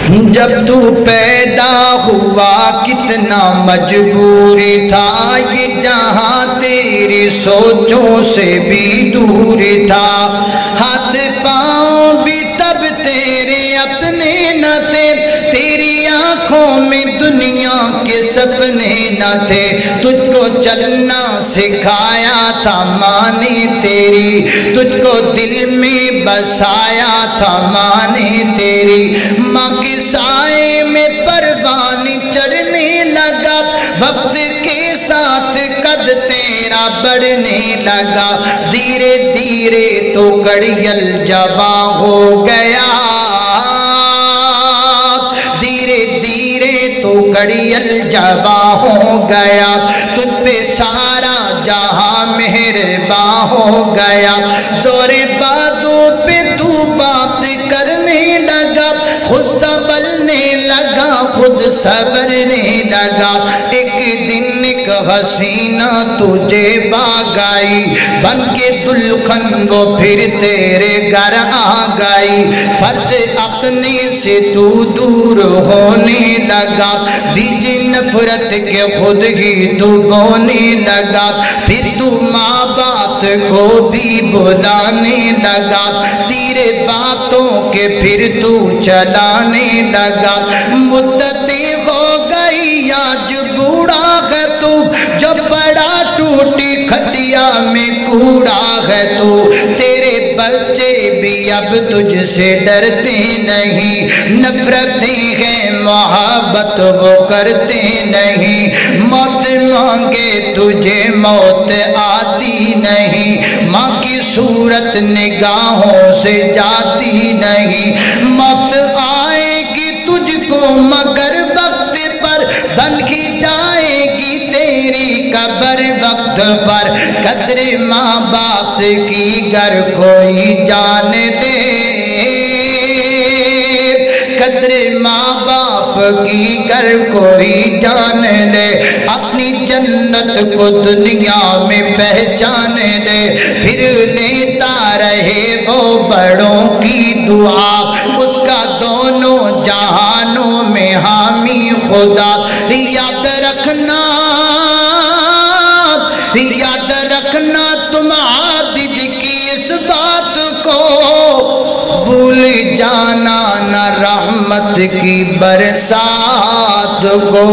جب تو پیدا ہوا کتنا مجبور تھا، یہ جہاں تیری سوچوں سے بھی دور تھا، ہاتھ پاؤں بھی تب تیرے اتنے نہ تھے، تیری آنکھوں میں دنیا کے سپنے نہ تھے، تجھ کو چلنا سکھایا تھا ماں نے تیری، تجھ کو دل میں بسایا تھا ماں نے تیری، ماں کے سائے میں پروان چڑھنے لگا، وقت کے ساتھ قد تیرا بڑھنے لگا، دھیرے دھیرے تو گڑیل جواں ہو گیا، دھیرے دھیرے تو گڑیل جواں ہو گیا، تجھ پہ سارا جہاں مہرباں ہو گیا، زور بازو پہ تو بات کرنے لگا، خود سنبھلنے لگا، خود صبرنے لگا، ایک دن ایک حسینہ تجھے باغ آئی، بن کے دلہن وہ پھر تیرے گھر آ گئی، فرض اپنے سے تو دور ہونے لگا، بیج نفرت کے خود ہی تو بونے لگا، پھر تو ماں بات کو بھی بلانے لگا، تیرے باتوں کے پھر تو چلانے لگا، مدتیں ہو گئی آج بوڑھا ہے تو، جو بڑا ٹوٹی کھٹیا میں کوڑا ہے تو، تیرے بچے بھی اب تجھ سے ڈرتے نہیں، نفرتیں ہیں محبت وہ کرتے نہیں، موت مانگے تجھے موت آتی نہیں، ماں کی صورت نگاہوں سے جاتی نہیں، موت آئے گی تجھ کو مگر وقت پر، بن کی جائے گی تیری قبر وقت پر، قدر ماں باپ کی گر کوئی جان لے، قدر ماں باپ کی گر کوئی جان لے، اپنی جنت کو دنیا میں پہچان لے، پھر لیتا رہے وہ بڑوں کی دعا، اس کا دونوں جہانوں میں حامی خدا، یاد رکھنا تم عابد کی اس بات کو، بھول جانا نہ رحمت کی برسات کو۔